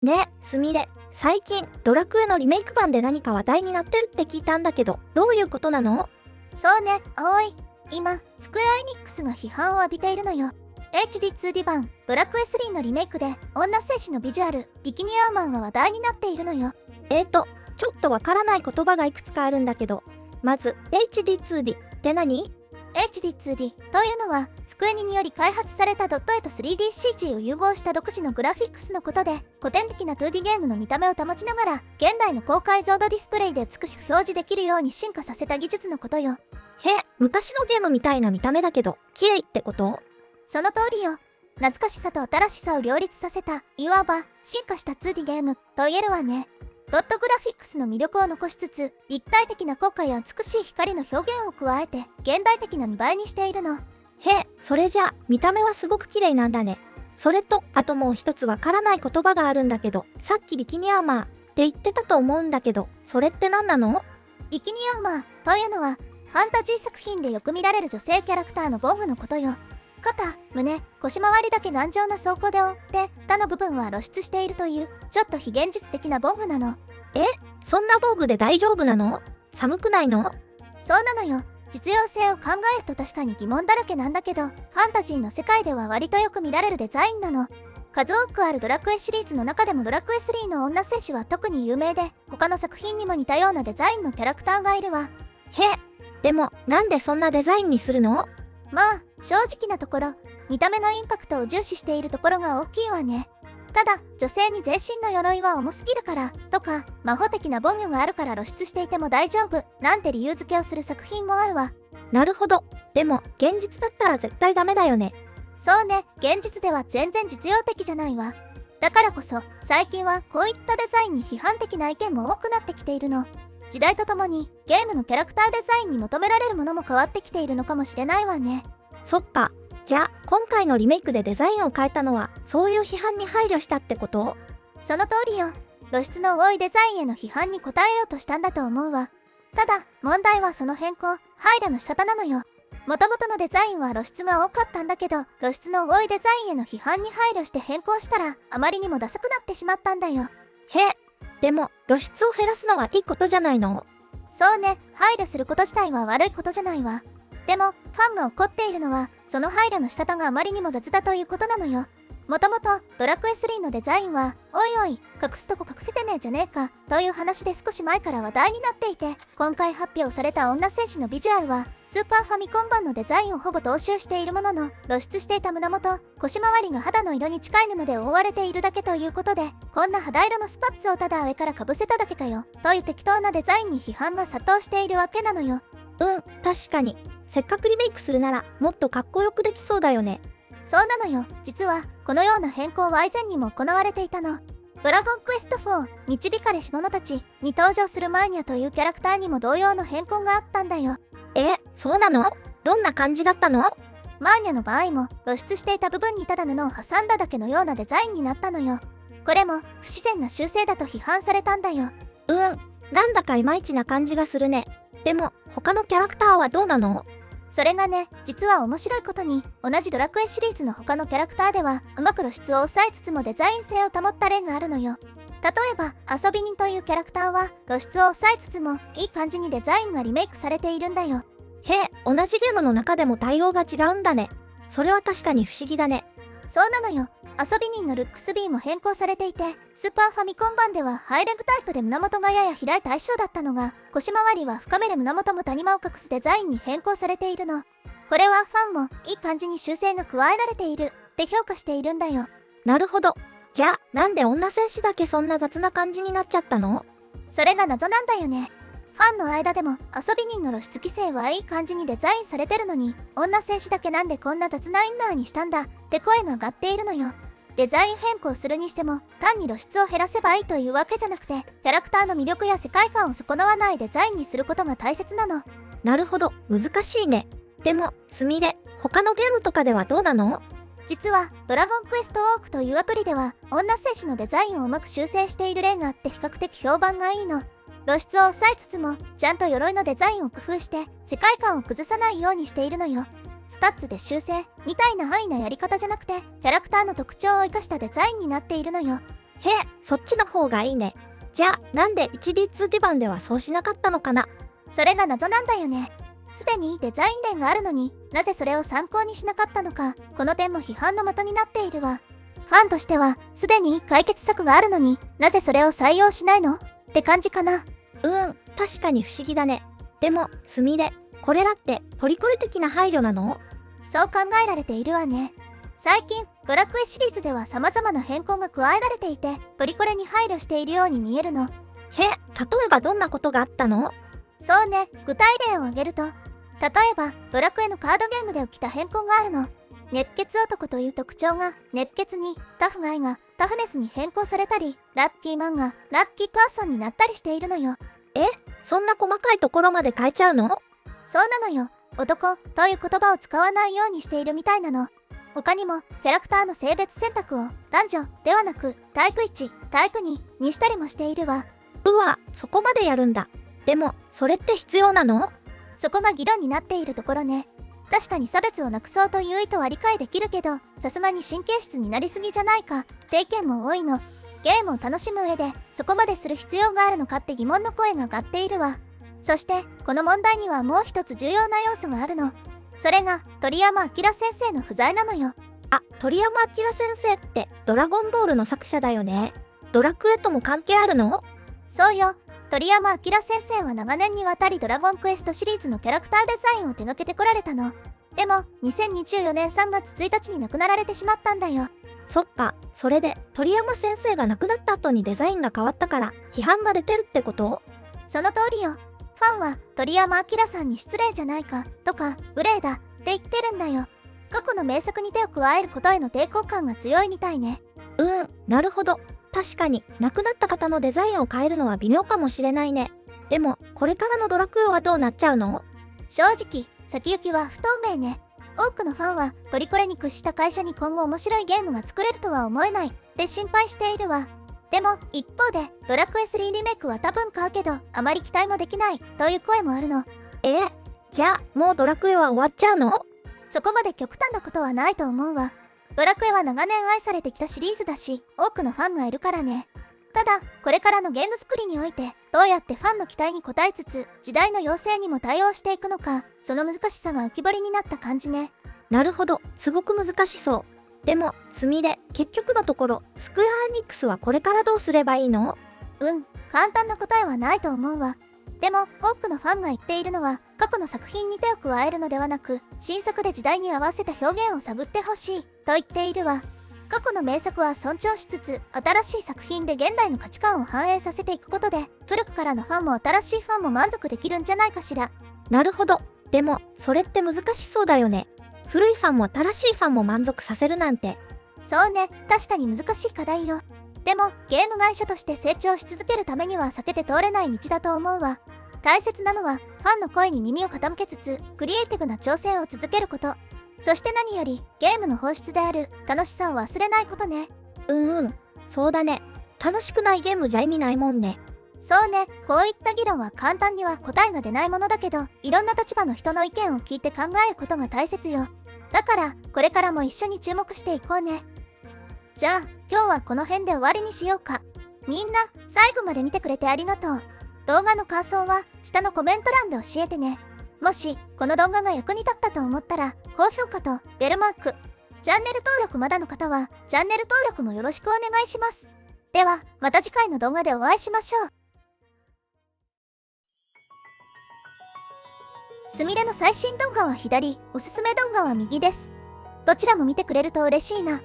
ねえ、すみれ、最近ドラクエのリメイク版で何か話題になってるって聞いたんだけど、どういうことなの？そうね、葵。今、スクエアエニックスが批判を浴びているのよ。HD2D 版、ドラクエ3のリメイクで、女戦士のビジュアル、ビキニアーマンが話題になっているのよ。ちょっとわからない言葉がいくつかあるんだけど、まず HD2D って何？ HD2D というのは、スクエニにより開発されたドット絵と 3DCG を融合した独自のグラフィックスのことで、古典的な 2D ゲームの見た目を保ちながら、現代の高解像度ディスプレイで美しく表示できるように進化させた技術のことよ。昔のゲームみたいな見た目だけど、綺麗ってこと？その通りよ。懐かしさと新しさを両立させた、いわば進化した 2D ゲームと言えるわね。ドットグラフィックスの魅力を残しつつ、立体的な効果や美しい光の表現を加えて、現代的な見栄えにしているの。それじゃあ、見た目はすごく綺麗なんだね。それと、あともう一つわからない言葉があるんだけど、さっきビキニアーマーって言ってたと思うんだけど、それって何なの？ビキニアーマーというのは、ファンタジー作品でよく見られる女性キャラクターの防具のことよ。肩、胸、腰回りだけ頑丈な装甲で覆って、他の部分は露出しているという、ちょっと非現実的な防具なの。そんな防具で大丈夫なの？寒くないの？そうなのよ。実用性を考えると確かに疑問だらけなんだけど、ファンタジーの世界では割とよく見られるデザインなの。数多くあるドラクエシリーズの中でもドラクエ3の女戦士は特に有名で、他の作品にも似たようなデザインのキャラクターがいるわ。でも、なんでそんなデザインにするの？まあ、正直なところ、見た目のインパクトを重視しているところが大きいわね。ただ、女性に全身の鎧は重すぎるからとか、魔法的な防御があるから露出していても大丈夫なんて理由付けをする作品もあるわ。なるほど。でも、現実だったら絶対ダメだよね。そうね、現実では全然実用的じゃないわ。だからこそ、最近はこういったデザインに批判的な意見も多くなってきているの。時代とともにゲームのキャラクターデザインに求められるものも変わってきているのかもしれないわね。そっか。じゃあ、今回のリメイクでデザインを変えたのは、そういう批判に配慮したってこと？その通りよ。露出の多いデザインへの批判に応えようとしたんだと思うわ。ただ、問題はその変更、配慮の仕方なのよ。もともとのデザインは露出が多かったんだけど、露出の多いデザインへの批判に配慮して変更したら、あまりにもダサくなってしまったんだよ。でも、露出を減らすのはいいことじゃないの？そうね、配慮すること自体は悪いことじゃないわ。でも、ファンが怒っているのは、その配慮の仕方があまりにも雑だということなのよ。もともと、ドラクエ3のデザインは、おいおい、隠すとこ隠せてねえじゃねえか、という話で少し前から話題になっていて、今回発表された女戦士のビジュアルは、スーパーファミコン版のデザインをほぼ踏襲しているものの、露出していた胸元、腰回りが肌の色に近い布で覆われているだけということで、こんな肌色のスパッツをただ上から被せただけかよ、という適当なデザインに批判が殺到しているわけなのよ。確かに。せっかくリメイクするなら、もっとかっこよくできそうだよね。そうなのよ。実は、このような変更は以前にも行われていたの。ドラゴンクエスト4、導かれし者たちに登場するマーニャというキャラクターにも同様の変更があったんだよ。そうなの？どんな感じだったの？マーニャの場合も露出していた部分にただ布を挟んだだけのようなデザインになったのよ。これも不自然な修正だと批判されたんだよ。なんだかいまいちな感じがするね。でも、他のキャラクターはどうなの？それがね、実は面白いことに、同じドラクエシリーズの他のキャラクターでは、うまく露出を抑えつつもデザイン性を保った例があるのよ。例えば、遊び人というキャラクターは、露出を抑えつつも、いい感じにデザインがリメイクされているんだよ。同じゲームの中でも対応が違うんだね。それは確かに不思議だね。そうなのよ。遊び人のルックス B も変更されていて、スーパーファミコン版ではハイレグタイプで胸元がやや開いた相性だったのが、腰回りは深めで胸元も谷間を隠すデザインに変更されているの。これはファンもいい感じに修正が加えられているって評価しているんだよ。なるほど。じゃあ、なんで女戦士だけそんな雑な感じになっちゃったの？それが謎なんだよね。ファンの間でも遊び人の露出規制はいい感じにデザインされてるのに、女戦士だけなんでこんな雑なインナーにしたんだって声が上がっているのよ。デザイン変更するにしても単に露出を減らせばいいというわけじゃなくて、キャラクターの魅力や世界観を損なわないデザインにすることが大切なの。なるほど、難しいね。でも、すみれ、他のゲームとかではどうなの？実はドラゴンクエストウォークというアプリでは女戦士のデザインをうまく修正している例があって比較的評判がいいの。露出を抑えつつもちゃんと鎧のデザインを工夫して世界観を崩さないようにしているのよ。スタッツで修正みたいな安易なやり方じゃなくて、キャラクターの特徴を生かしたデザインになっているのよ。へえ、そっちの方がいいね。じゃあ、なんで 1D2 版ではそうしなかったのかな。それが謎なんだよね。すでにデザイン例があるのになぜそれを参考にしなかったのか、この点も批判の的になっているわ。ファンとしてはすでに解決策があるのになぜそれを採用しないのって感じかな。確かに不思議だね。でも、すみれ、これらってポリコレ的な配慮なの？そう考えられているわね。最近ドラクエシリーズでは様々な変更が加えられていてポリコレに配慮しているように見えるの。へえ、例えばどんなことがあったの？そうね、具体例を挙げると、例えばドラクエのカードゲームで起きた変更があるの。熱血男という特徴が熱血に、タフガイがタフネスに変更されたり、ラッキーマンがラッキーパーソンになったりしているのよ。そんな細かいところまで変えちゃうの？そうなのよ。男という言葉を使わないようにしているみたいなの。他にもキャラクターの性別選択を男女ではなくタイプ1、タイプ2にしたりもしているわ。そこまでやるんだ。でも、それって必要なの？そこが議論になっているところね。確かに差別をなくそうという意図は理解できるけど、さすがに神経質になりすぎじゃないかって意見も多いの。ゲームを楽しむ上でそこまでする必要があるのかって疑問の声が上がっているわ。そしてこの問題にはもう一つ重要な要素があるの。それが鳥山明先生の不在なのよ。鳥山明先生ってドラゴンボールの作者だよね。ドラクエとも関係あるの？そうよ。鳥山明先生は長年にわたりドラゴンクエストシリーズのキャラクターデザインを手掛けてこられたの。でも2024年3月1日に亡くなられてしまったんだよ。そっか、それで鳥山先生が亡くなった後にデザインが変わったから批判が出てるってこと？その通りよ。ファンは鳥山明さんに失礼じゃないかとか無礼だって言ってるんだよ。過去の名作に手を加えることへの抵抗感が強いみたいね。なるほど。確かに亡くなった方のデザインを変えるのは微妙かもしれないね。でもこれからのドラクエはどうなっちゃうの？正直先行きは不透明ね。多くのファンはポリコレに屈した会社に今後面白いゲームが作れるとは思えないって心配しているわ。でも一方でドラクエ3リメイクは多分買うけどあまり期待もできないという声もあるの。じゃあもうドラクエは終わっちゃうの？そこまで極端なことはないと思うわ。ドラクエは長年愛されてきたシリーズだし多くのファンがいるからね。ただこれからのゲーム作りにおいてどうやってファンの期待に応えつつ時代の要請にも対応していくのか、その難しさが浮き彫りになった感じね。なるほど、すごく難しそう。でもすみれ、結局のところスクエア・エニックスはこれからどうすればいいの？簡単な答えはないと思うわ。でも多くのファンが言っているのは過去の作品に手を加えるのではなく新作で時代に合わせた表現を探ってほしいと言っているわ。過去の名作は尊重しつつ新しい作品で現代の価値観を反映させていくことで古くからのファンも新しいファンも満足できるんじゃないかしら。なるほど。でもそれって難しそうだよね。古いファンも新しいファンも満足させるなんて。そうね、確かに難しい課題よ。でもゲーム会社として成長し続けるためには避けて通れない道だと思うわ。大切なのはファンの声に耳を傾けつつクリエイティブな挑戦を続けること。そして何よりゲームの本質である楽しさを忘れないことね。そうだね。楽しくないゲームじゃ意味ないもんね。そうね、こういった議論は簡単には答えが出ないものだけど、いろんな立場の人の意見を聞いて考えることが大切よ。だからこれからも一緒に注目していこうね。じゃあ今日はこの辺で終わりにしようか。みんな最後まで見てくれてありがとう。動画の感想は下のコメント欄で教えてね。もしこの動画が役に立ったと思ったら高評価とベルマーク、チャンネル登録まだの方はチャンネル登録もよろしくお願いします。ではまた次回の動画でお会いしましょう。すみれの最新動画は左、おすすめ動画は右です。どちらも見てくれると嬉しいな。